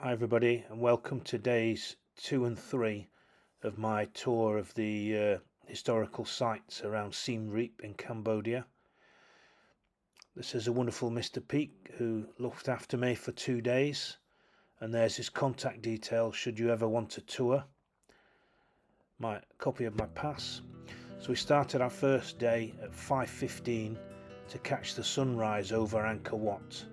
Hi everybody, and welcome to days 2 and 3 of my tour of the historical sites around Siem Reap in Cambodia. This is a wonderful Mr. Peak who looked after me for 2 days, and there's his contact details should you ever want a tour. My copy of my pass. So we started our first day at 5:15 to catch the sunrise over Angkor Wat.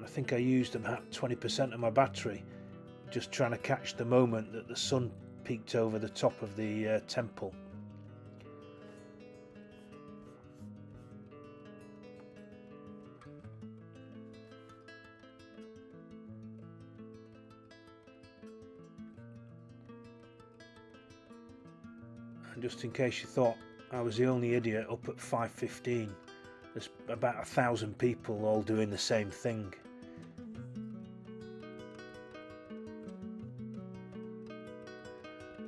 I think I used about 20% of my battery just trying to catch the moment that the sun peeked over the top of the temple. And just in case you thought I was the only idiot up at 5:15, there's about 1,000 people all doing the same thing.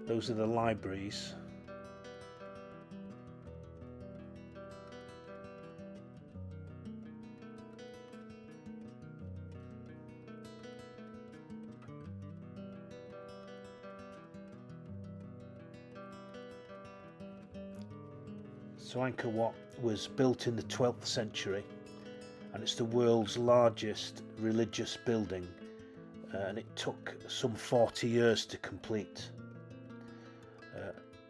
Those are the libraries. So Angkor Wat was built in the 12th century, and it's the world's largest religious building, and it took some 40 years to complete.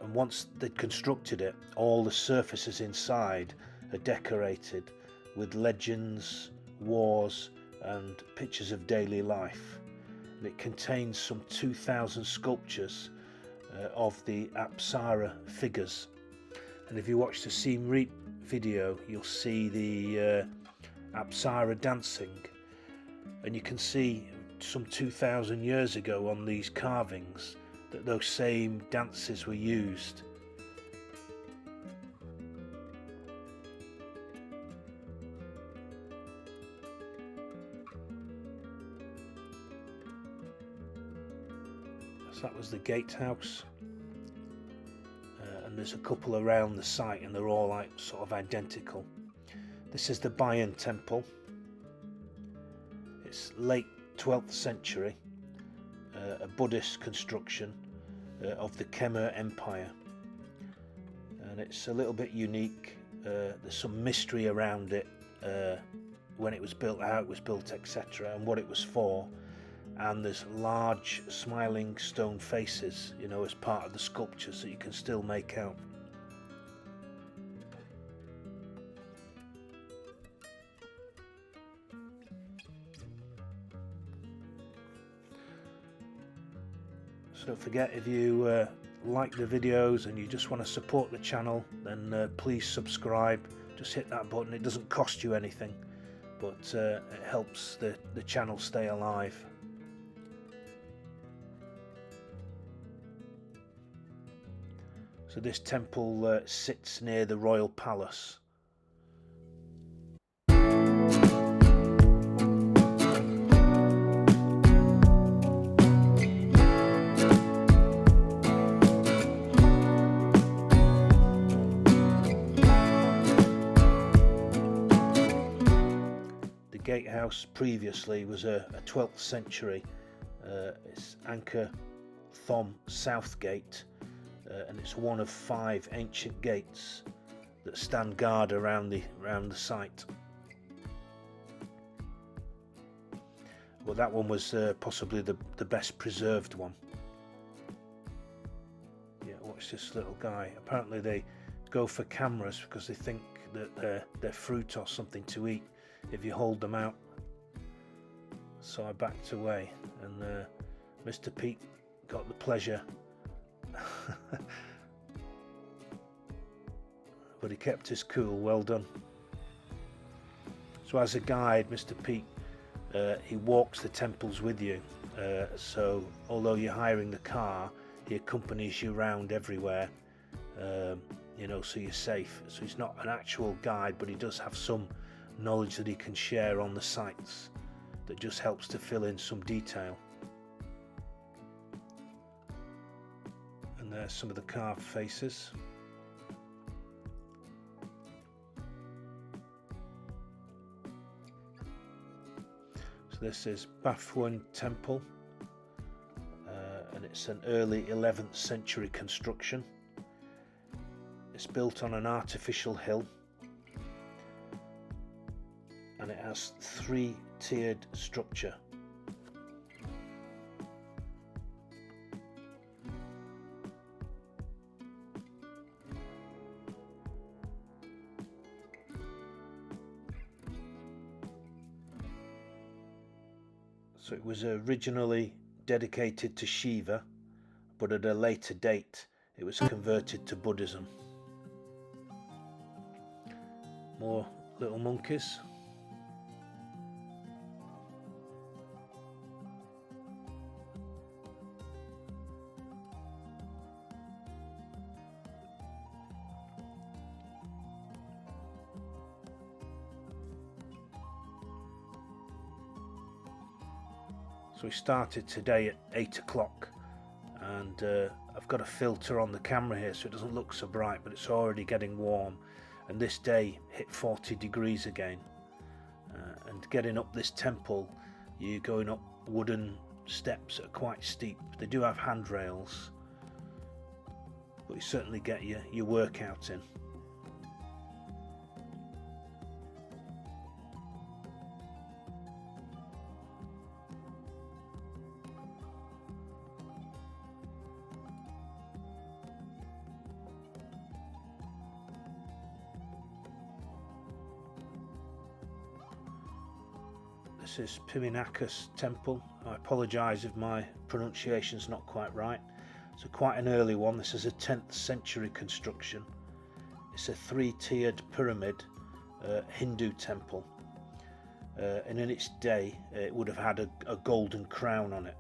And once they'd constructed it, all the surfaces inside are decorated with legends, wars and pictures of daily life. And it contains some 2,000 sculptures of the Apsara figures. And if you watch the Siem Reap video, you'll see the Apsara dancing, and you can see some 2,000 years ago on these carvings that those same dances were used. So that was the gatehouse, and there's a couple around the site and they're all like sort of identical. This is the Bayan Temple. It's late 12th century, a Buddhist construction of the Khmer Empire, and it's a little bit unique. There's some mystery around it, when it was built, how it was built, etc., and what it was for. And there's large smiling stone faces, as part of the sculptures that you can still make out. So don't forget, if you like the videos and you just want to support the channel, then please subscribe. Just hit that button. It doesn't cost you anything, but it helps the channel stay alive. So this temple sits near the royal palace. The gatehouse previously was a 12th century. It's Angkor Thom South Gate. And it's one of 5 ancient gates that stand guard around the site. Well, that one was possibly the best preserved one. Yeah, watch this little guy. Apparently they go for cameras because they think that they're fruit or something to eat if you hold them out. So I backed away, and Mr. Pete got the pleasure. But he kept his cool. Well done. So as a guide, Mr. Pete, he walks the temples with you, so although you're hiring the car, he accompanies you around everywhere, so you're safe. So he's not an actual guide, but he does have some knowledge that he can share on the sites that just helps to fill in some detail. And there's some of the carved faces. So this is Cambodia Temple, and it's an early 11th century construction. It's built on an artificial hill, and it has 3-tiered structure. So it was originally dedicated to Shiva, but at a later date it was converted to Buddhism. More little monkeys. So we started today at 8 o'clock, and I've got a filter on the camera here so it doesn't look so bright, but it's already getting warm, and this day hit 40 degrees again. And getting up this temple, you're going up wooden steps that are quite steep. They do have handrails, but you certainly get your workout in. This is Angkor Temple. I apologise if my pronunciation's not quite right. It's quite an early one. This is a 10th century construction. It's a 3-tiered pyramid Hindu temple, and in its day it would have had a golden crown on it.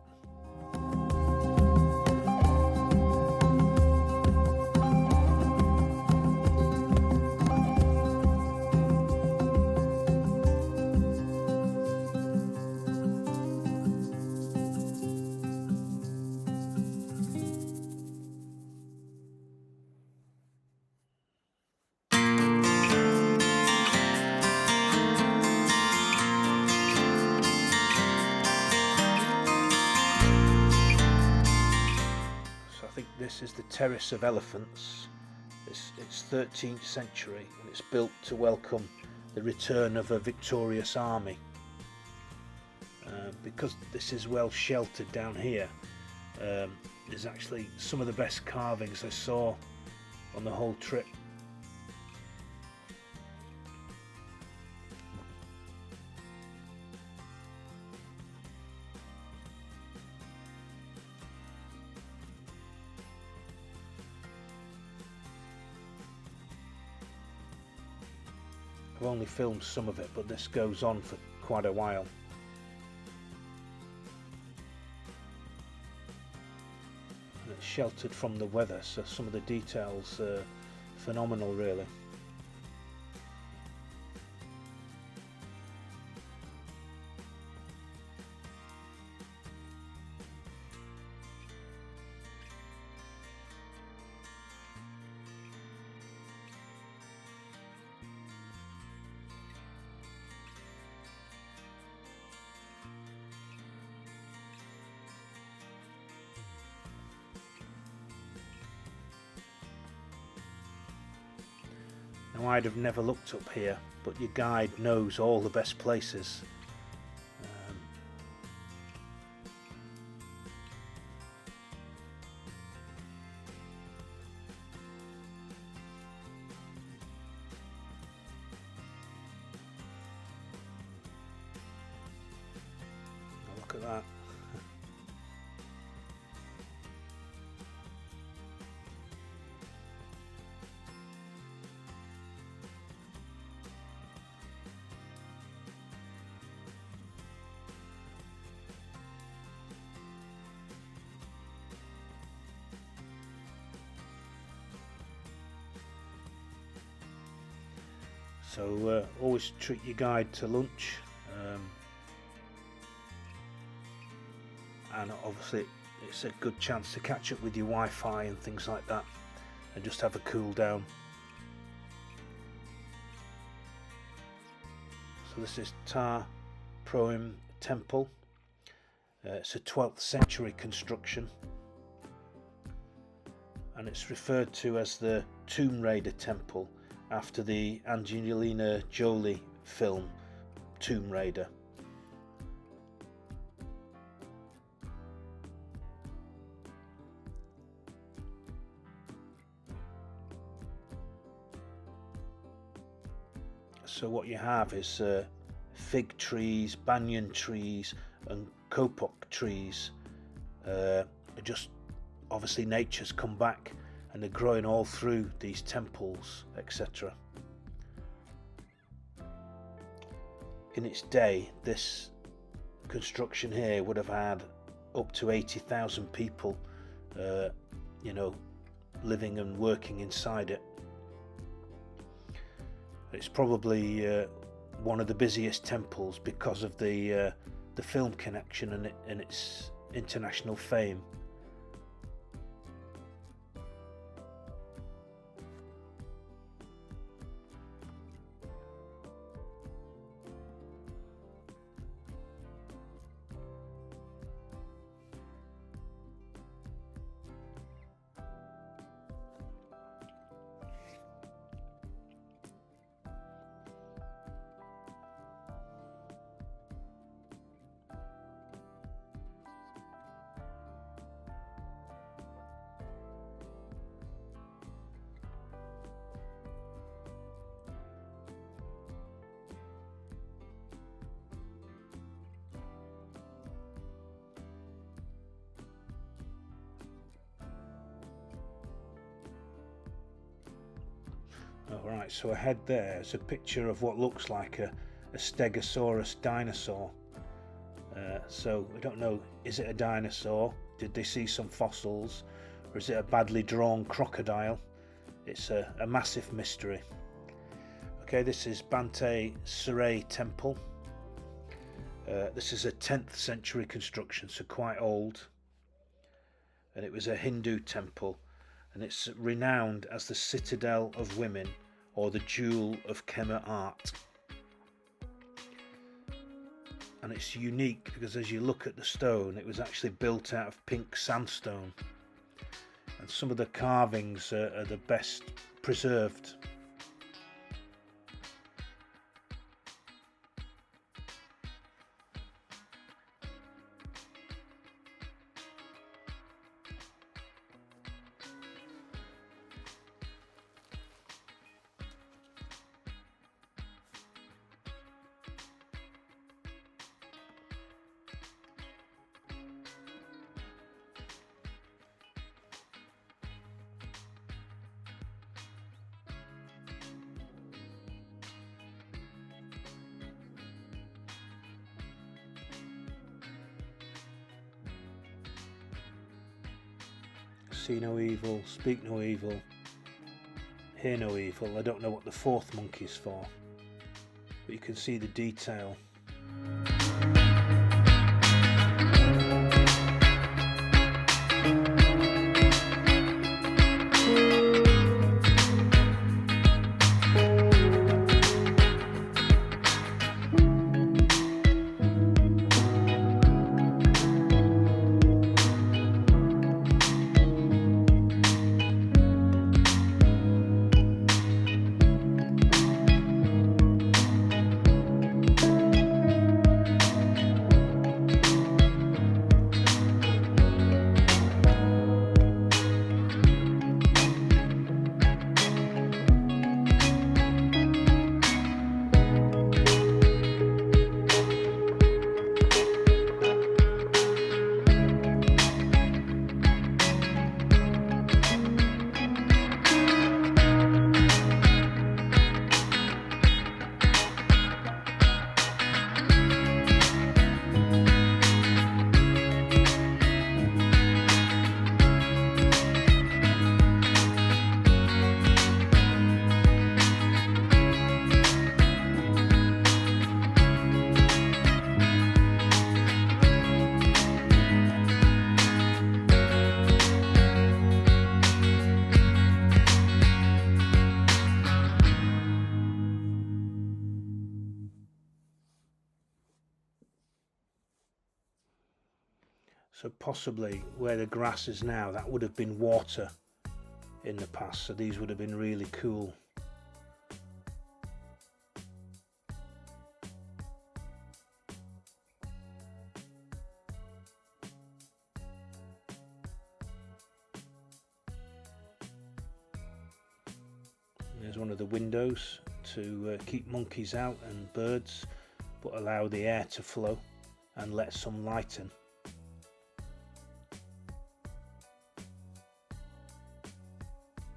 This is the Terrace of Elephants. It's 13th century, and it's built to welcome the return of a victorious army. Because this is well sheltered down here, there's actually some of the best carvings I saw on the whole trip. I've only filmed some of it, but this goes on for quite a while. And it's sheltered from the weather, so some of the details are phenomenal, really. Now, I'd have never looked up here, but your guide knows all the best places. Look at that. So always treat your guide to lunch, and obviously it's a good chance to catch up with your Wi-Fi and things like that, and just have a cool down. So this is Ta Proem Temple. It's a 12th century construction, and it's referred to as the Tomb Raider Temple after the Angelina Jolie film Tomb Raider. So what you have is fig trees, banyan trees and kopok trees. Just obviously nature's come back and they're growing all through these temples, etc. In its day, this construction here would have had up to 80,000 people living and working inside it. It's probably one of the busiest temples because of the film connection and its international fame. Alright, so ahead there is a picture of what looks like a Stegosaurus dinosaur. So we don't know, is it a dinosaur? Did they see some fossils? Or is it a badly drawn crocodile? It's a massive mystery. Okay, this is Bante Sarai Temple. This is a 10th century construction, so quite old. And it was a Hindu temple. And it's renowned as the Citadel of Women, or the Jewel of Khmer art. And it's unique because as you look at the stone, it was actually built out of pink sandstone. And some of the carvings are the best preserved. See no evil, speak no evil, hear no evil. I don't know what the fourth monkey's for, but you can see the detail. So possibly where the grass is now, that would have been water in the past, so these would have been really cool. There's one of the windows to keep monkeys out and birds, but allow the air to flow and let some light in.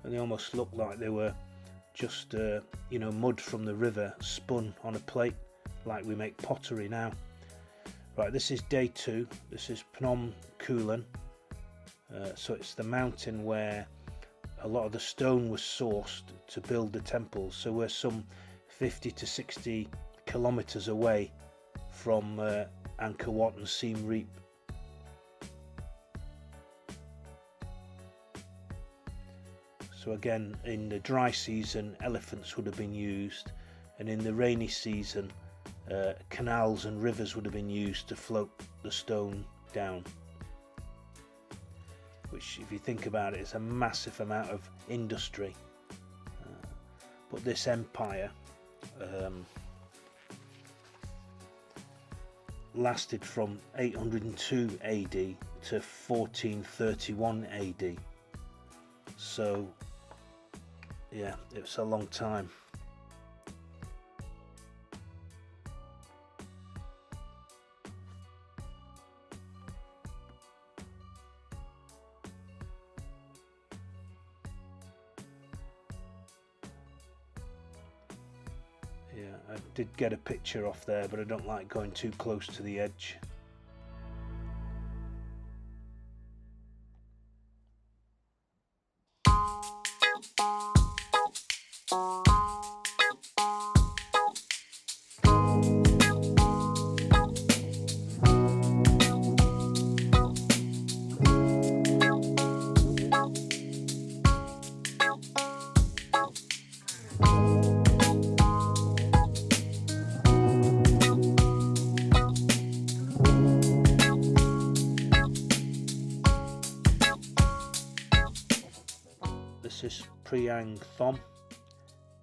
And they almost look like they were just mud from the river spun on a plate, like we make pottery now. Right, this is day 2. This is Phnom Kulen. So it's the mountain where a lot of the stone was sourced to build the temples. So we're some 50 to 60 kilometers away from Angkor Wat and Siem Reap. So again, in the dry season, elephants would have been used, and in the rainy season, canals and rivers would have been used to float the stone down. Which, if you think about it, is a massive amount of industry. But this empire lasted from 802 AD to 1431 AD. So, yeah, it was a long time. Yeah, I did get a picture off there, but I don't like going too close to the edge. This is Priang Thom.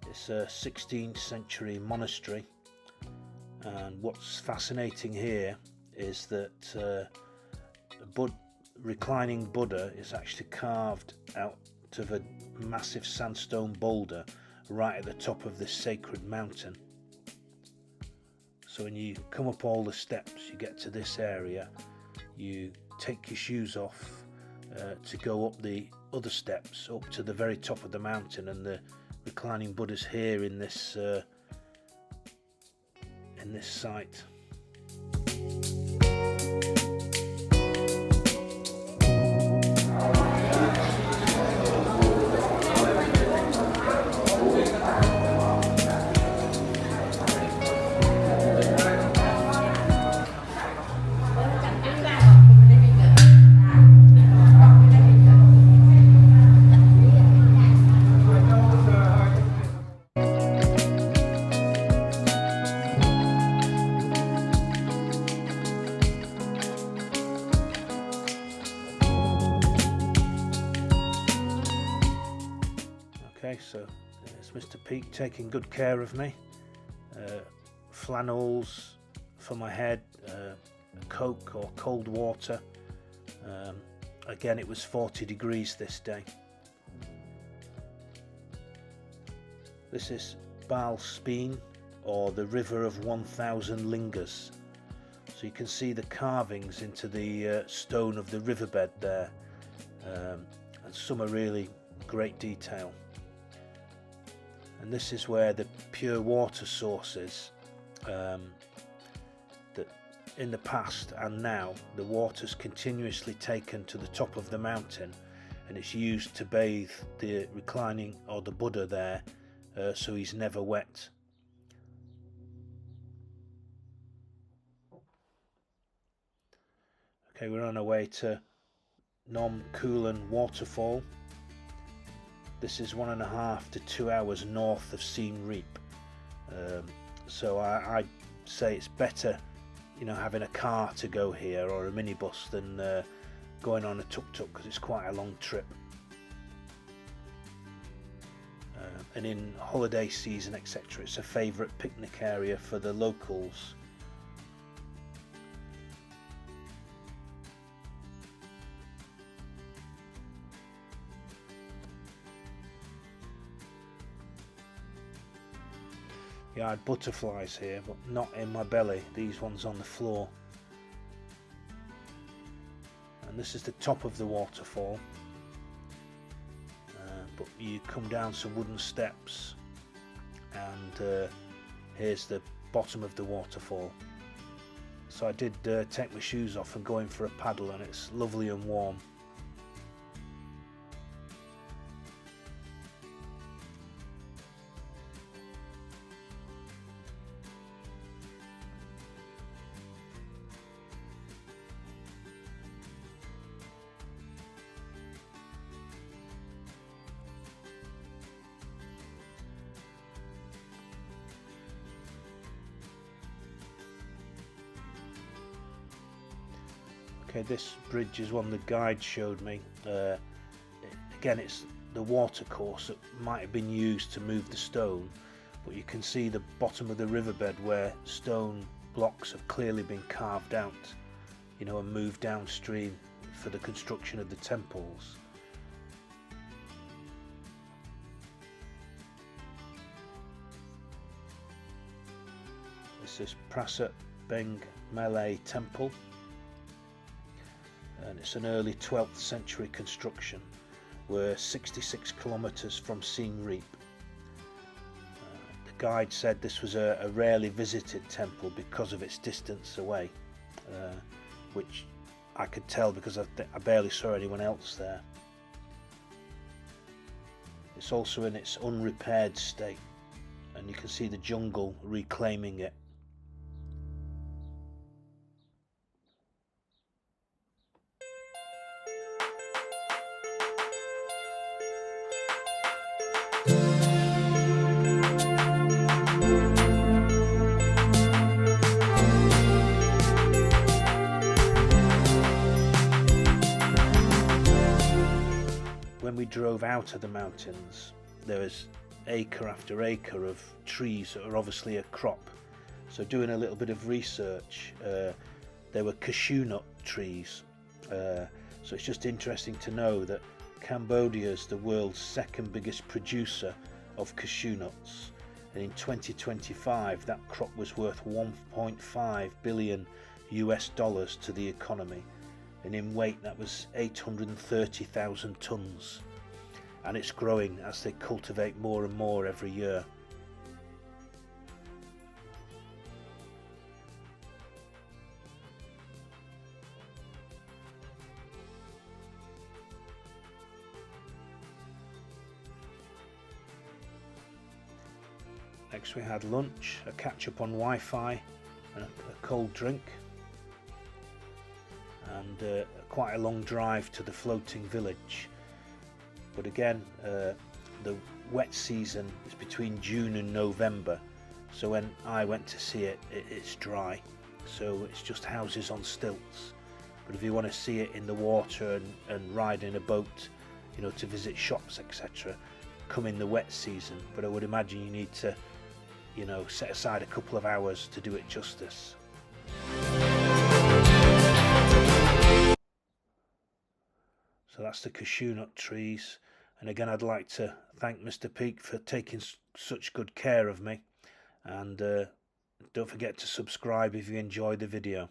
It's a 16th century monastery, and what's fascinating here is that a reclining Buddha is actually carved out of a massive sandstone boulder right at the top of this sacred mountain. So when you come up all the steps, you get to this area, you take your shoes off to go up the other steps up to the very top of the mountain, and the reclining Buddha's here in this site. Okay, so it's Mr. Pete taking good care of me. Flannels for my head, Coke or cold water. Again, it was 40 degrees this day. This is Baal Speen, or the River of 1000 Lingers. So you can see the carvings into the stone of the riverbed there, and some are really great detail. And this is where the pure water source is, that in the past and now the water's continuously taken to the top of the mountain, and it's used to bathe the reclining or the Buddha there, so he's never wet. Okay, we're on our way to Phnom Kulen waterfall. This is 1.5 to 2 hours north of Siem Reap, so I'd say it's better you know, having a car to go here or a minibus than going on a tuk-tuk, because it's quite a long trip. And in holiday season, etc., it's a favourite picnic area for the locals. Yeah, I had butterflies here, but not in my belly. These ones on the floor. And this is the top of the waterfall. But you come down some wooden steps, and here's the bottom of the waterfall. So I did take my shoes off and go in for a paddle, and it's lovely and warm. Okay, this bridge is one the guide showed me. Again, it's the water course that might have been used to move the stone, but you can see the bottom of the riverbed where stone blocks have clearly been carved out, you know, and moved downstream for the construction of the temples. This is Prasat Beng Malay Temple, and it's an early 12th century construction. We're 66 kilometres from Siem Reap. The guide said this was a rarely visited temple because of its distance away, which I could tell because I barely saw anyone else there. It's also in its unrepaired state, and you can see the jungle reclaiming it. When we drove out of the mountains, there was acre after acre of trees that are obviously a crop. So doing a little bit of research, they were cashew nut trees. So it's just interesting to know that Cambodia is the world's second biggest producer of cashew nuts. And in 2025, that crop was worth 1.5 billion US dollars to the economy. And in weight that was 830,000 tons, and it's growing as they cultivate more and more every year. Next we had lunch, a catch up on Wi-Fi and a cold drink, and quite a long drive to the floating village. But again, the wet season is between June and November, so when I went to see it, it's dry, so it's just houses on stilts. But if you want to see it in the water and ride in a boat, you know, to visit shops, etc., come in the wet season. But I would imagine you need to, you know, set aside a couple of hours to do it justice. So that's the cashew nut trees, and again I'd like to thank Mr. Peak for taking such good care of me, and don't forget to subscribe if you enjoyed the video.